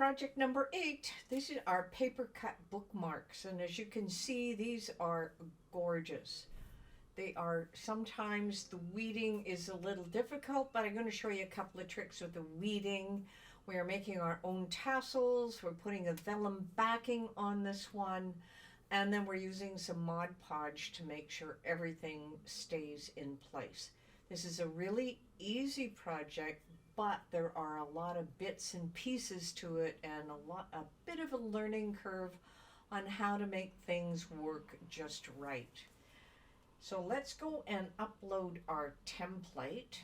project number 8. These are our paper cut bookmarks, and as you can see, these are gorgeous. They are, sometimes the weeding is a little difficult, but I'm going to show you a couple of tricks with the weeding. We are making our own tassels. We're putting a vellum backing on this one, and then we're using some Mod Podge to make sure everything stays in place. This is a really easy project, but there are a lot of bits and pieces to it, and a bit of a learning curve on how to make things work just right. So let's go and upload our template,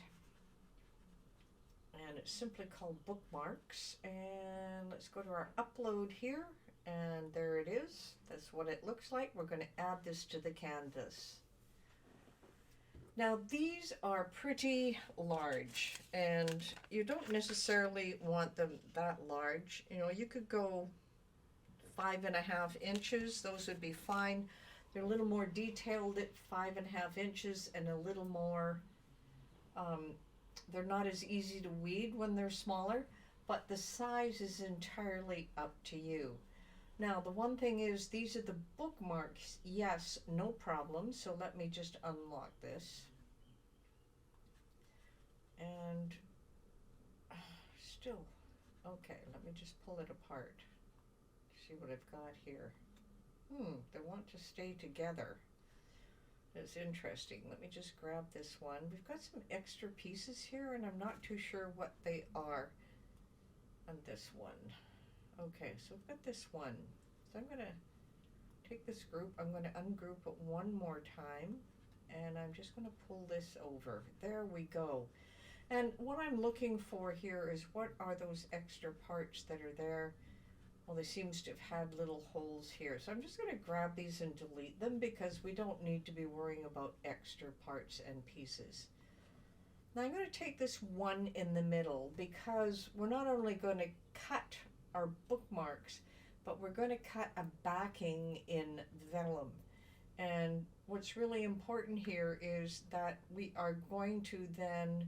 and it's simply called Bookmarks, and let's go to our upload here, and there it is. That's what it looks like. We're going to add this to the canvas. Now these are pretty large, and you don't necessarily want them that large. You know, you could go 5.5 inches. Those would be fine. They're a little more detailed at 5.5 inches and a little more, they're not as easy to weed when they're smaller, but the size is entirely up to you. Now the one thing is, these are the bookmarks. Yes, no problem. So let me just unlock this. And still, okay, let me just pull it apart. See what I've got here. They want to stay together. That's interesting. Let me just grab this one. We've got some extra pieces here, and I'm not too sure what they are on this one. Okay, so we've got this one. So I'm going to take this group. I'm going to ungroup it one more time, and I'm just going to pull this over. There we go. And what I'm looking for here is, what are those extra parts that are there? Well, they seems to have had little holes here. So I'm just going to grab these and delete them, because we don't need to be worrying about extra parts and pieces. Now I'm going to take this one in the middle, because we're not only going to cut our bookmarks, but we're going to cut a backing in vellum. And what's really important here is that we are going to then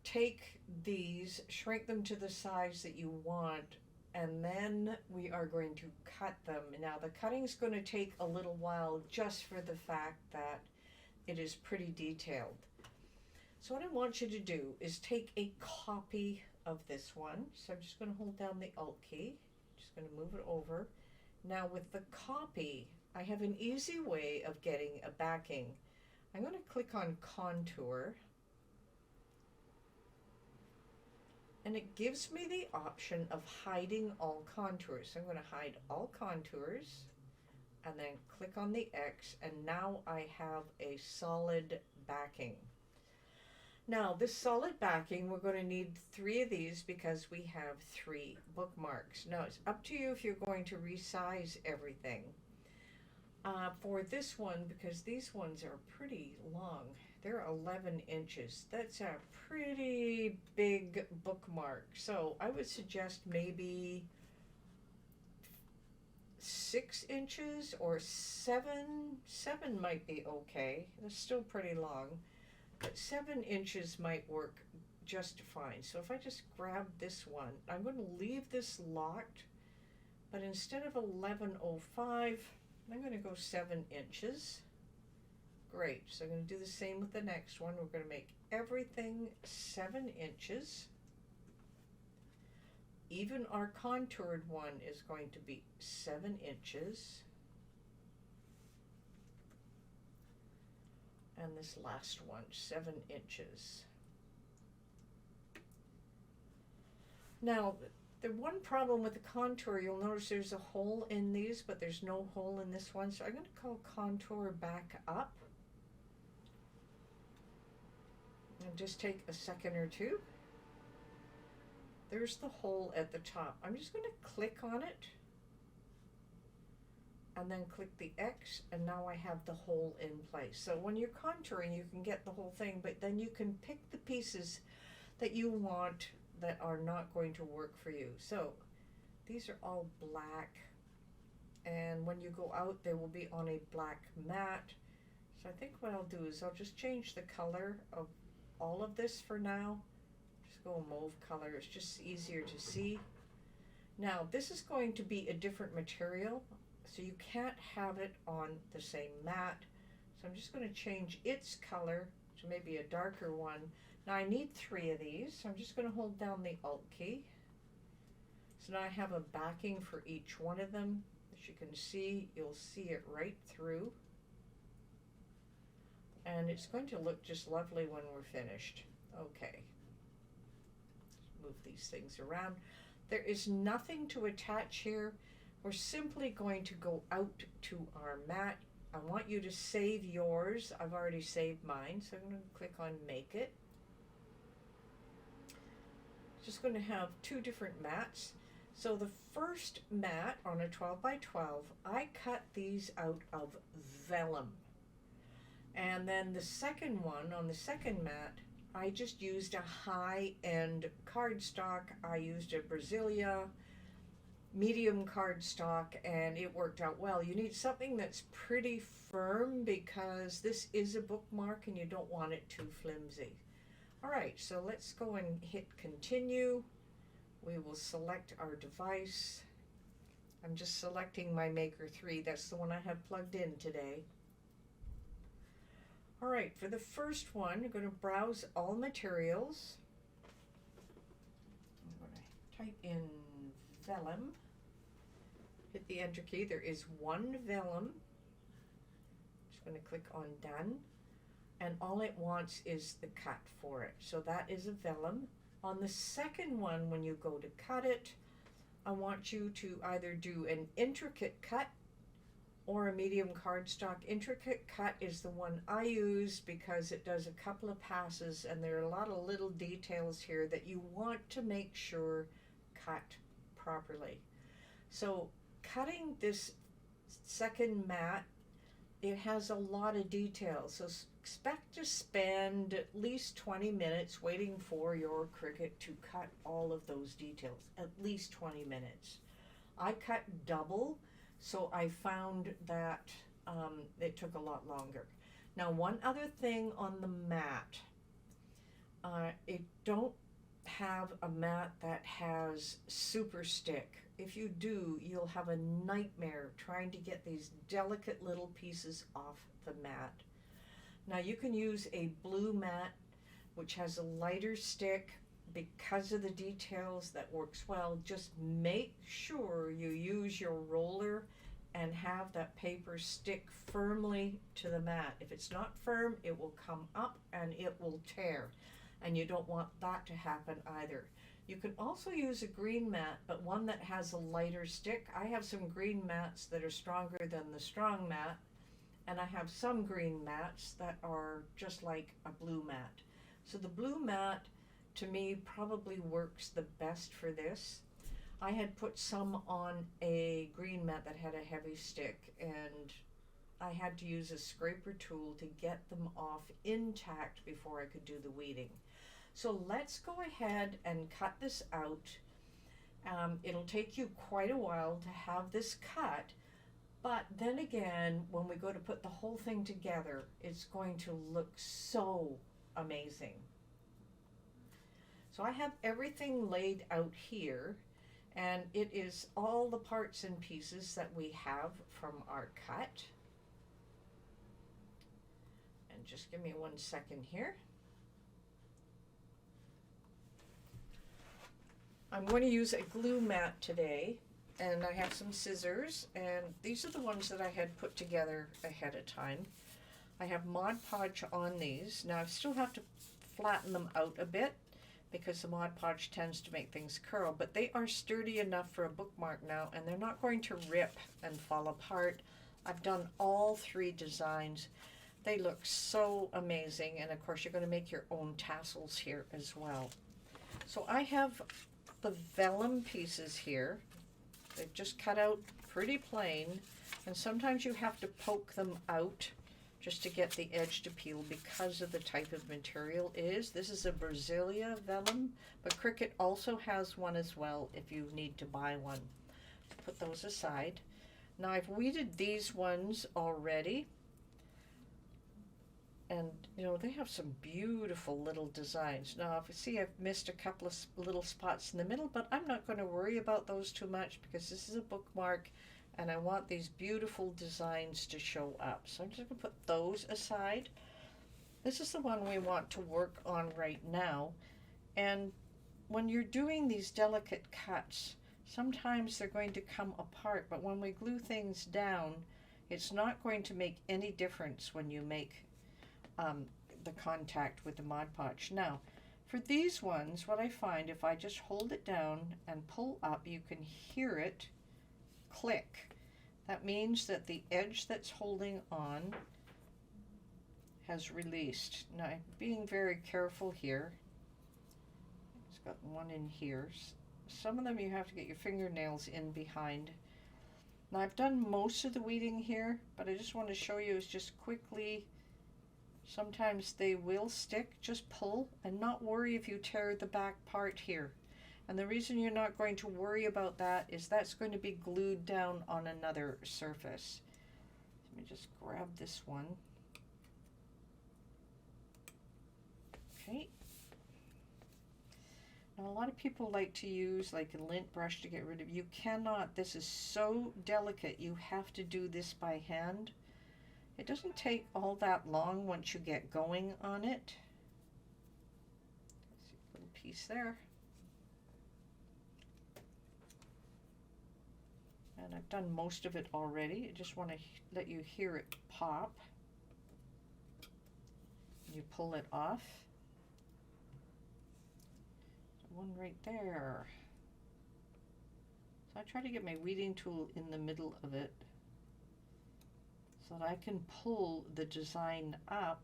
take these, shrink them to the size that you want, and then we are going to cut them. Now the cutting is going to take a little while, just for the fact that it is pretty detailed. So what I want you to do is take a copy of this one. So I'm just going to hold down the Alt key, just going to move it over. Now with the copy, I have an easy way of getting a backing. I'm going to click on Contour, and it gives me the option of hiding all contours. So I'm going to hide all contours, and then click on the X, and now I have a solid backing. Now this solid backing, we're going to need 3 of these, because we have 3 bookmarks. Now it's up to you if you're going to resize everything. For this one, because these ones are pretty long, they're 11 inches. That's a pretty big bookmark. So I would suggest maybe 6 inches or 7. 7 might be okay. That's still pretty long, but 7 inches might work just fine. So if I just grab this one, I'm going to leave this locked, but instead of 11.05, I'm going to go 7 inches. Great. So I'm going to do the same with the next one. We're going to make everything 7 inches. Even our contoured one is going to be 7 inches. And this last one, 7 inches. Now, the one problem with the contour, you'll notice there's a hole in these, but there's no hole in this one. So I'm going to call contour back up. And just take a second or two. There's the hole at the top. I'm just going to click on it, and then click the X, and now I have the hole in place. So when you're contouring, you can get the whole thing, but then you can pick the pieces that you want that are not going to work for you. So these are all black, and when you go out, they will be on a black mat. So I think what I'll do is I'll just change the color of all of this for now. Just go mauve color, it's just easier to see. Now this is going to be a different material, so you can't have it on the same mat. So I'm just going to change its color to maybe a darker one. Now I need 3 of these, so I'm just going to hold down the Alt key. So now I have a backing for each one of them. As you can see, you'll see it right through. And it's going to look just lovely when we're finished. Okay. Move these things around. There is nothing to attach here. We're simply going to go out to our mat. I want you to save yours. I've already saved mine, so I'm going to click on Make It. Just going to have 2 different mats. So the first mat on a 12 by 12, I cut these out of vellum. And then the second one, on the second mat, I just used a high-end cardstock. I used a Brasilia medium cardstock, and it worked out well. You need something that's pretty firm because this is a bookmark and you don't want it too flimsy. All right, so let's go and hit continue. We will select our device. I'm just selecting my Maker 3. That's the one I have plugged in today. All right, for the first one, I'm going to browse all materials. I'm going to type in vellum. Hit the Enter key. There is 1 vellum. Just going to click on Done. And all it wants is the cut for it. So that is a vellum. On the second one, when you go to cut it, I want you to either do an intricate cut or a medium cardstock. Intricate cut is the one I use because it does a couple of passes and there are a lot of little details here that you want to make sure cut properly. So cutting this second mat, it has a lot of details, so expect to spend at least 20 minutes waiting for your Cricut to cut all of those details, at least 20 minutes. I cut double, so I found that it took a lot longer. Now, one other thing on the mat, it don't have a mat that has super stick. If you do, you'll have a nightmare trying to get these delicate little pieces off the mat. Now you can use a blue mat which has a lighter stick because of the details. That works well. Just make sure you use your roller and have that paper stick firmly to the mat. If it's not firm, it will come up and it will tear, and you don't want that to happen either. You can also use a green mat, but one that has a lighter stick. I have some green mats that are stronger than the strong mat, and I have some green mats that are just like a blue mat. So the blue mat, to me, probably works the best for this. I had put some on a green mat that had a heavy stick, and I had to use a scraper tool to get them off intact before I could do the weeding. So let's go ahead and cut this out. It'll take you quite a while to have this cut, but then again, when we go to put the whole thing together, it's going to look so amazing. So I have everything laid out here, and it is all the parts and pieces that we have from our cut. And just give me 1 second here. I'm going to use a glue mat today, and I have some scissors, and these are the ones that I had put together ahead of time. I have Mod Podge on these. Now I still have to flatten them out a bit because the Mod Podge tends to make things curl, but they are sturdy enough for a bookmark now, and they're not going to rip and fall apart. I've done all 3 designs. They look so amazing, and of course you're going to make your own tassels here as well. So I have the vellum pieces here. They've just cut out pretty plain, and sometimes you have to poke them out just to get the edge to peel because of the type of material it is. This is a Brasilia vellum, but Cricut also has one as well if you need to buy one. Put those aside. Now I've weeded these ones already. And, you know, they have some beautiful little designs. Now, if you see, I've missed a couple of little spots in the middle, but I'm not going to worry about those too much because this is a bookmark and I want these beautiful designs to show up. So I'm just going to put those aside. This is the one we want to work on right now. And when you're doing these delicate cuts, sometimes they're going to come apart, but when we glue things down, it's not going to make any difference when you make the contact with the Mod Podge. Now, for these ones, what I find, if I just hold it down and pull up, you can hear it click. That means that the edge that's holding on has released. Now, I'm being very careful here. It's got one in here. Some of them you have to get your fingernails in behind. Now, I've done most of the weeding here, but I just want to show you is just quickly. Sometimes they will stick. Just pull and not worry if you tear the back part here. And the reason you're not going to worry about that is that's going to be glued down on another surface. Let me just grab this one. Okay. Now, a lot of people like to use like a lint brush to get rid of. You cannot. This is so delicate. You have to do this by hand. It doesn't take all that long once you get going on it. See a little piece there. And I've done most of it already. I just want to let you hear it pop. You pull it off. One right there. So I try to get my weeding tool in the middle of it so that I can pull the design up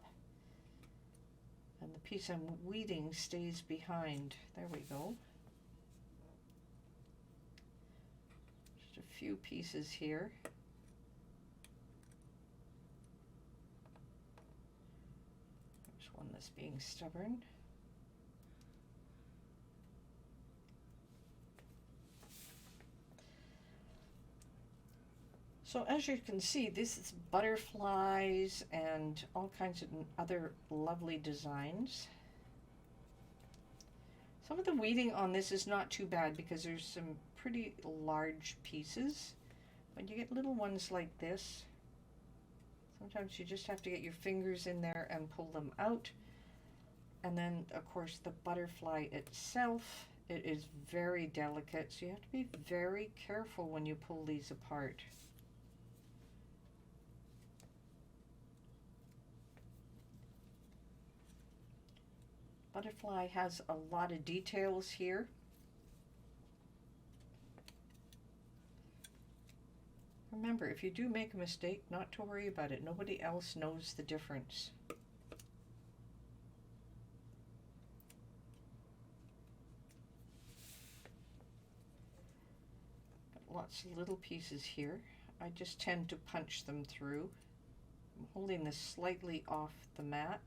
and the piece I'm weeding stays behind. There we go. Just a few pieces here. There's one that's being stubborn. So as you can see, this is butterflies and all kinds of other lovely designs. Some of the weeding on this is not too bad because there's some pretty large pieces. When you get little ones like this, sometimes you just have to get your fingers in there and pull them out. And then, of course, the butterfly itself, it is very delicate, so you have to be very careful when you pull these apart. Butterfly has a lot of details here. Remember, if you do make a mistake, not to worry about it. Nobody else knows the difference. Got lots of little pieces here. I just tend to punch them through. I'm holding this slightly off the mat.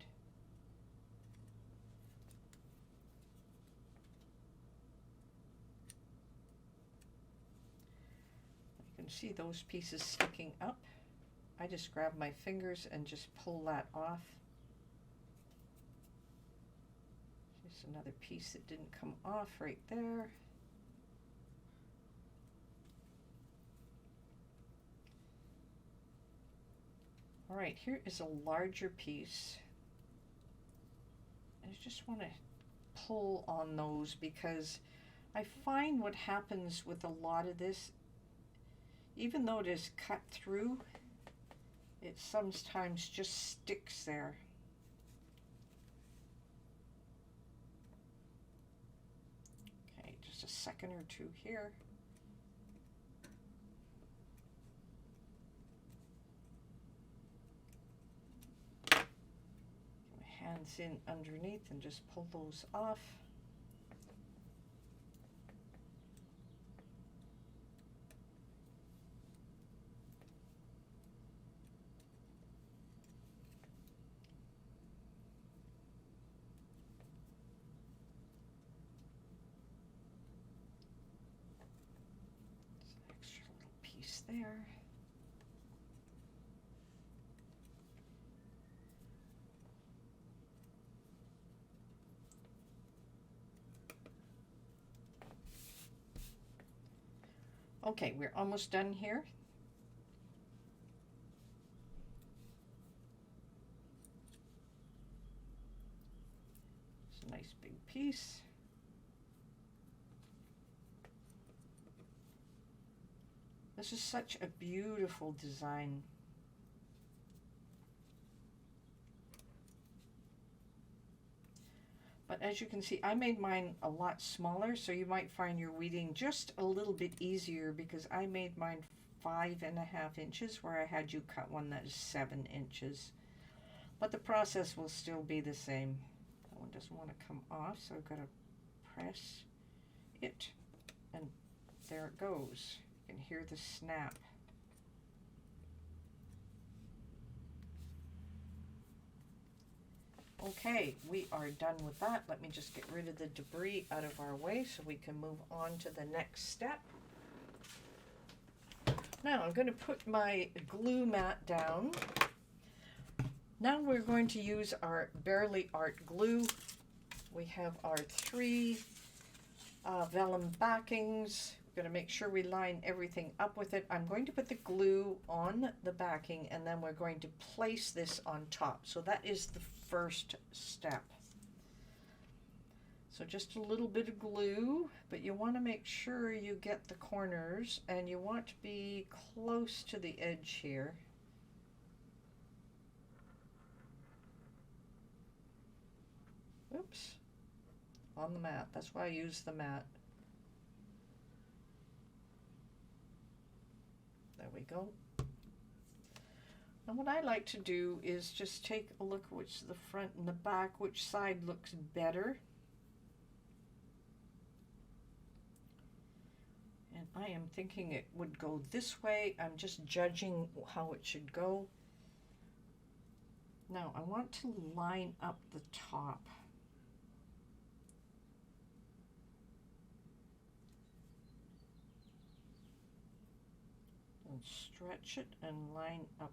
See those pieces sticking up. I just grab my fingers and just pull that off. Just another piece that didn't come off right there. All right, here is a larger piece. I just want to pull on those because I find what happens with a lot of this, even though it is cut through, it sometimes just sticks there. Okay, just a second or two here. Get my hands in underneath and just pull those off. There. Okay, we're almost done here. It's a nice big piece. This is such a beautiful design. But as you can see, I made mine a lot smaller, so you might find your weeding just a little bit easier because I made mine 5.5 inches where I had you cut one that is 7 inches. But the process will still be the same. That one doesn't want to come off, so I've got to press it, and there it goes. You can hear the snap. Okay, we are done with that. Let me just get rid of the debris out of our way so we can move on to the next step. Now I'm going to put my glue mat down. Now we're going to use our Bearly Art glue. We have our 3 vellum backings. We're going to make sure we line everything up with it. I'm going to put the glue on the backing, and then we're going to place this on top. So that is the first step. So just a little bit of glue, but you want to make sure you get the corners, and you want to be close to the edge here. Oops, on the mat. That's why I use the mat. There we go. And what I like to do is just take a look at which the front and the back, which side looks better. And I am thinking it would go this way. I'm just judging how it should go. Now I want to line up the top. And stretch it and line up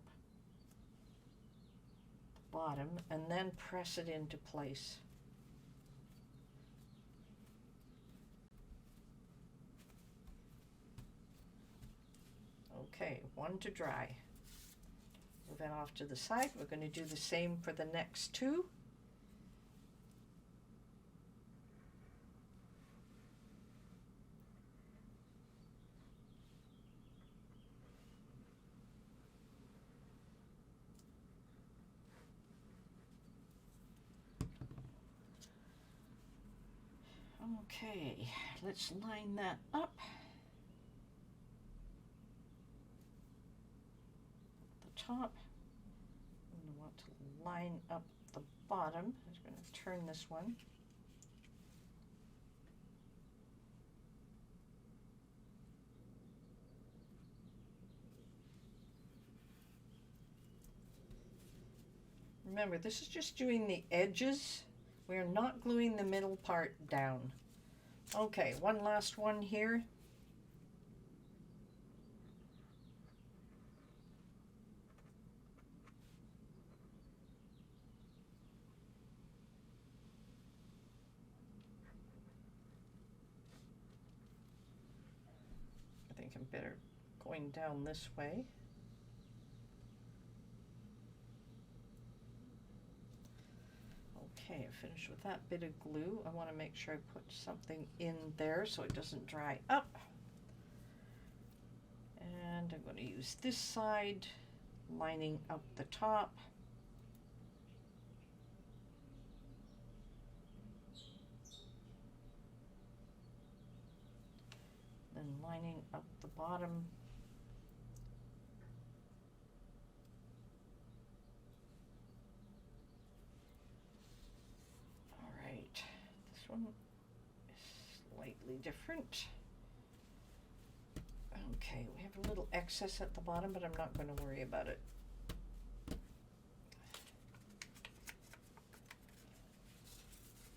the bottom, and then press it into place. Okay, one to dry. Move that off to the side. We're going to do the same for the next 2. Okay, let's line that up. The top. And I want to line up the bottom. I'm just going to turn this one. Remember, this is just doing the edges. We are not gluing the middle part down. Okay, one last one here. I think I'm better going down this way. Okay, finished with that bit of glue. I want to make sure I put something in there so it doesn't dry up. And I'm going to use this side, lining up the top. Then lining up the bottom. This one is slightly different. Okay, we have a little excess at the bottom, but I'm not going to worry about it.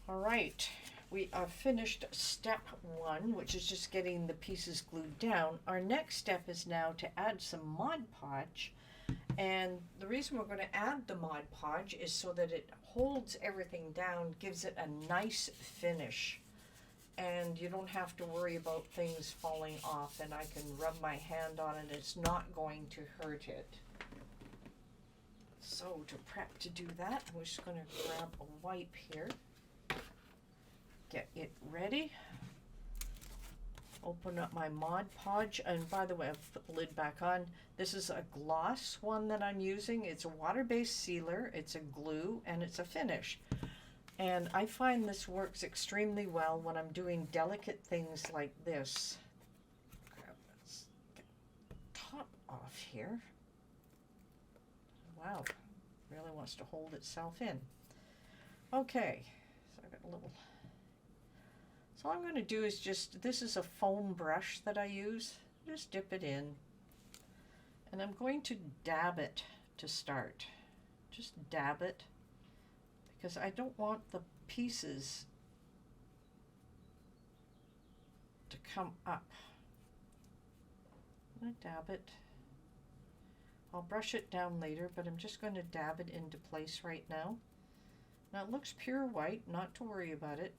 All right, we are finished step 1, which is just getting the pieces glued down. Our next step is now to add some Mod Podge. And the reason we're going to add the Mod Podge is so that it holds everything down, gives it a nice finish. and you don't have to worry about things falling off, and I can rub my hand on it. It's not going to hurt it. So to prep to do that, I'm just going to grab a wipe here, get it ready, open up my Mod Podge, and by the way, I've put the lid back on. This is a gloss one that I'm using. It's a water-based sealer, it's a glue, and it's a finish. And I find this works extremely well when I'm doing delicate things like this. Grab this, get the top off here. Wow, really wants to hold itself in. Okay, so I've got a little. So all I'm going to do is just, this is a foam brush that I use. Just dip it in. And I'm going to dab it to start. Just dab it, because I don't want the pieces to come up. I'm going to dab it. I'll brush it down later, but I'm just going to dab it into place right now. Now it looks pure white, not to worry about it.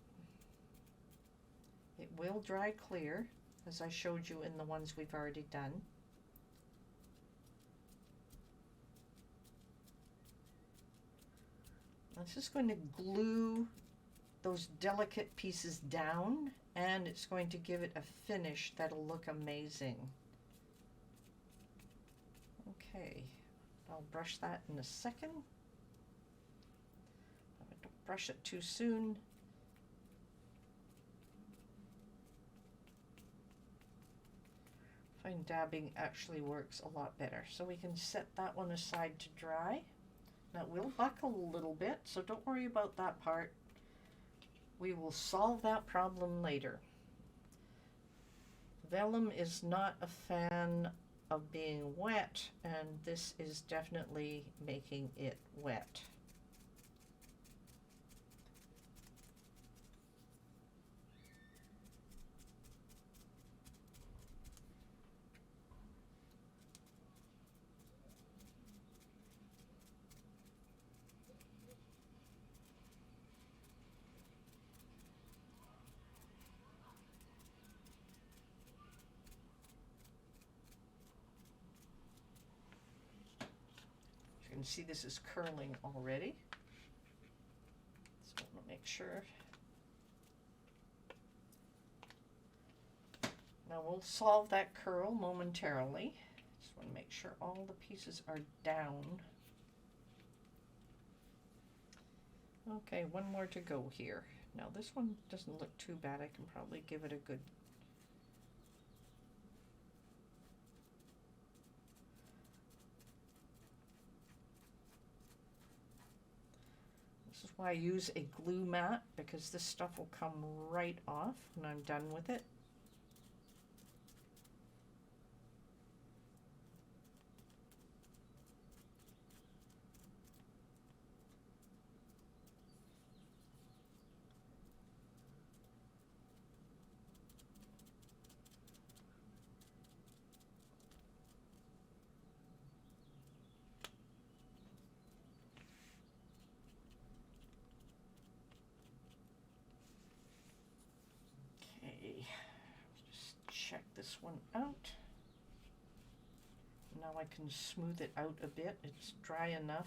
It will dry clear, as I showed you in the ones we've already done. This is going to glue those delicate pieces down, and it's going to give it a finish that'll look amazing. Okay, I'll brush that in a second. Don't brush it too soon. I find dabbing actually works a lot better. So we can set that one aside to dry. Now it will buckle a little bit, so don't worry about that part. We will solve that problem later. Vellum is not a fan of being wet, and this is definitely making it wet. You can see this is curling already. So I'm going to make sure. Now we'll solve that curl momentarily. Just want to make sure all the pieces are down. Okay, one more to go here. Now this one doesn't look too bad. I can probably give it a good. This is why I use a glue mat, because this stuff will come right off when I'm done with it. Check this one out. Now I can smooth it out a bit. It's dry enough,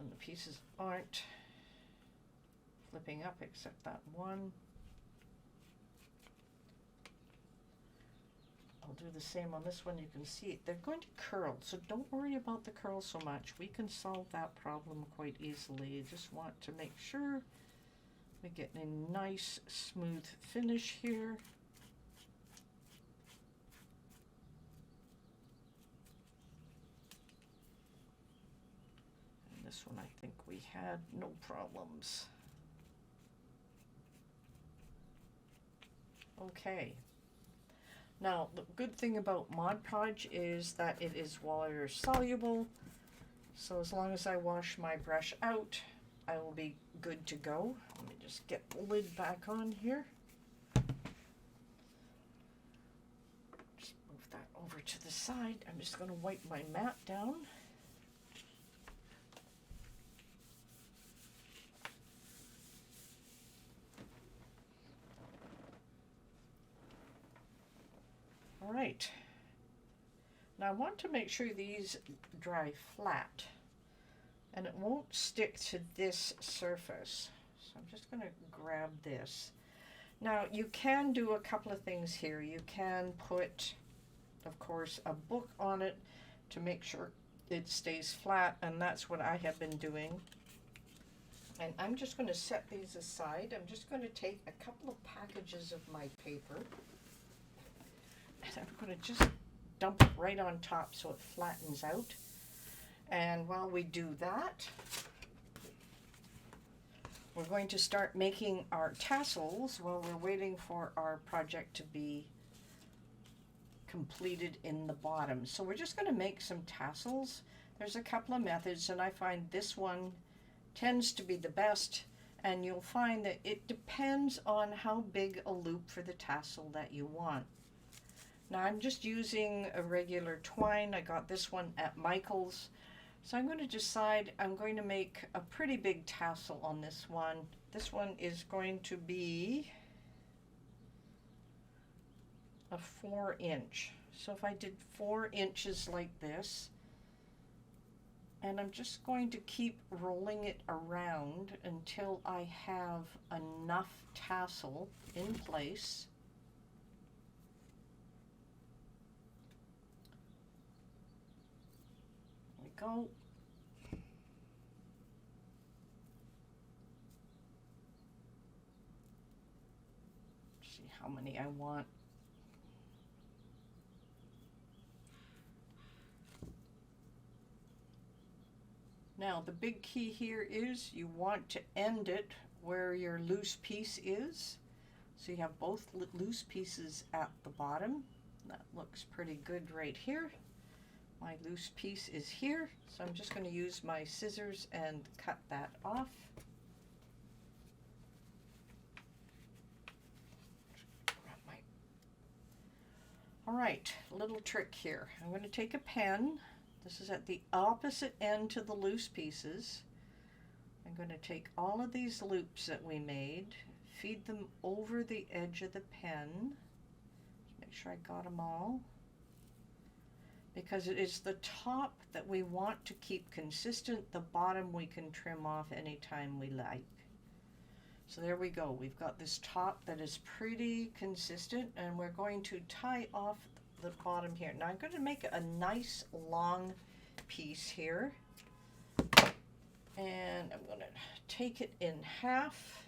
and the pieces aren't flipping up except that one. I'll do the same on this one. You can see it. They're going to curl, so don't worry about the curl so much. We can solve that problem quite easily. You just want to make sure we get a nice smooth finish here. This one I think we had no problems. Okay. Now the good thing about Mod Podge is that it is water soluble. So as long as I wash my brush out, I will be good to go. Let me just get the lid back on here. Just move that over to the side. I'm just going to wipe my mat down. All right. Now I want to make sure these dry flat and it won't stick to this surface. So I'm just going to grab this. Now you can do a couple of things here. You can put, of course, a book on it to make sure it stays flat, and that's what I have been doing. And I'm just going to set these aside. I'm just going to take a couple of packages of my paper and I'm going to just dump it right on top so it flattens out. And while we do that, we're going to start making our tassels while we're waiting for our project to be completed in the bottom. So we're just going to make some tassels. There's a couple of methods, and I find this one tends to be the best, and you'll find that it depends on how big a loop for the tassel that you want. Now I'm just using a regular twine. I got this one at Michael's. So I'm going to decide I'm going to make a pretty big tassel on this one. This one is going to be a 4-inch. So if I did 4 inches like this, and I'm just going to keep rolling it around until I have enough tassel in place. There we go. See how many I want. Now the big key here is you want to end it where your loose piece is. So you have both loose pieces at the bottom. That looks pretty good right here. My loose piece is here, so I'm just going to use my scissors and cut that off. All right, little trick here. I'm going to take a pen. This is at the opposite end to the loose pieces. I'm going to take all of these loops that we made, feed them over the edge of the pen. Just make sure I got them all. Because it is the top that we want to keep consistent. The bottom we can trim off anytime we like. So there we go. We've got this top that is pretty consistent, and we're going to tie off the bottom here. Now I'm going to make a nice long piece here, and I'm going to take it in half.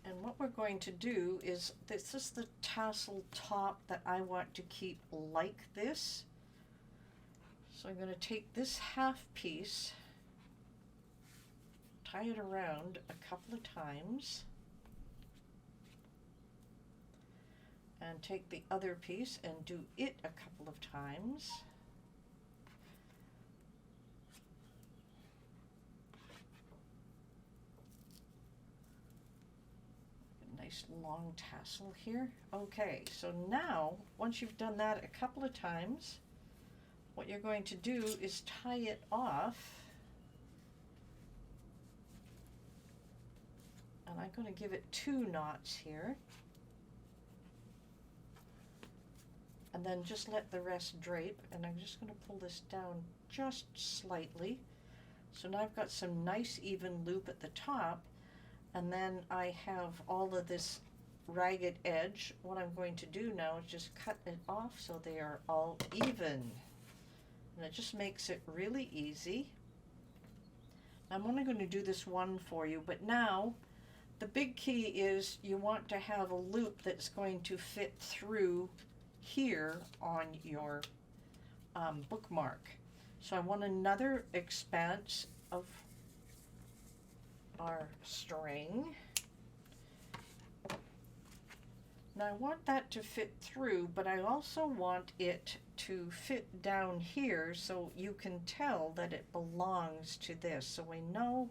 And what we're going to do is, this is the tassel top that I want to keep like this. So I'm going to take this half piece, tie it around a couple of times, and take the other piece and do it a couple of times. Nice long tassel here. Okay, so now once you've done that a couple of times, what you're going to do is tie it off. And I'm going to give it 2 knots here. And then just let the rest drape. And I'm just going to pull this down just slightly. So now I've got some nice even loop at the top. And then I have all of this ragged edge. What I'm going to do now is just cut it off so they are all even. And it just makes it really easy. I'm only going to do this one for you, but now the big key is you want to have a loop that's going to fit through here on your bookmark. So I want another expanse of our string. Now I want that to fit through, but I also want it to fit down here so you can tell that it belongs to this. So we know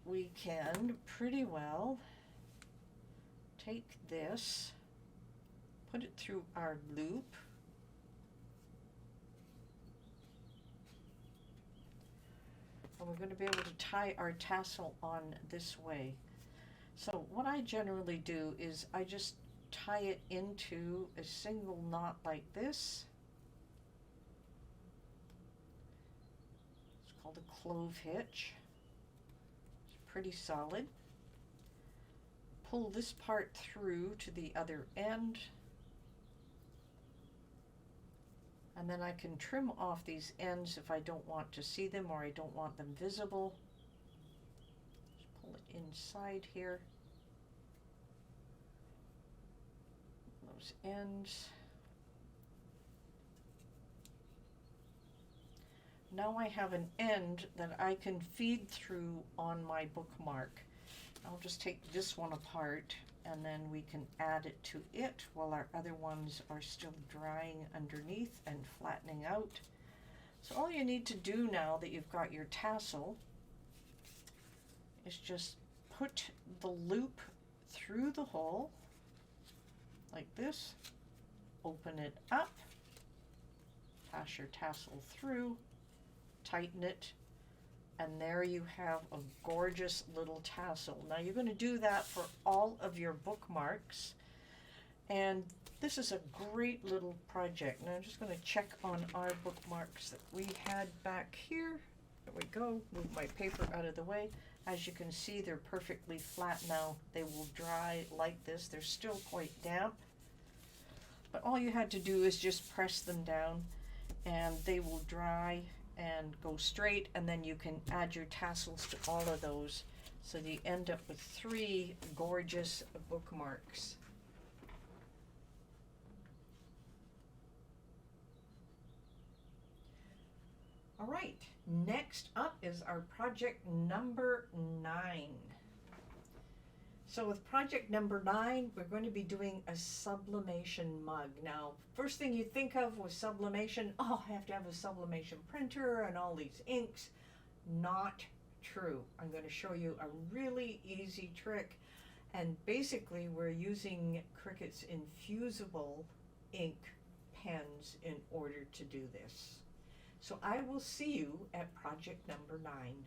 we can pretty well take this, put it through our loop, and we're going to be able to tie our tassel on this way. So what I generally do is I just tie it into a single knot like this. It's called a clove hitch. It's pretty solid. Pull this part through to the other end, and then I can trim off these ends if I don't want to see them or I don't want them visible. Just pull it inside here. Those ends. Now I have an end that I can feed through on my bookmark. I'll just take this one apart and then we can add it to it while our other ones are still drying underneath and flattening out. So all you need to do now that you've got your tassel is just put the loop through the hole like this, open it up, pass your tassel through, tighten it, and there you have a gorgeous little tassel. Now you're going to do that for all of your bookmarks, and this is a great little project. Now I'm just going to check on our bookmarks that we had back here. There we go. Move my paper out of the way. As you can see, they're perfectly flat now. They will dry like this. They're still quite damp, but all you had to do is just press them down and they will dry and go straight, and then you can add your tassels to all of those, so you end up with 3 gorgeous bookmarks. All right, next up is our project number 9. So with project number 9, we're going to be doing a sublimation mug. Now, first thing you think of with sublimation, oh, I have to have a sublimation printer and all these inks. Not true. I'm going to show you a really easy trick. And basically, we're using Cricut's infusible ink pens in order to do this. So I will see you at project number 9.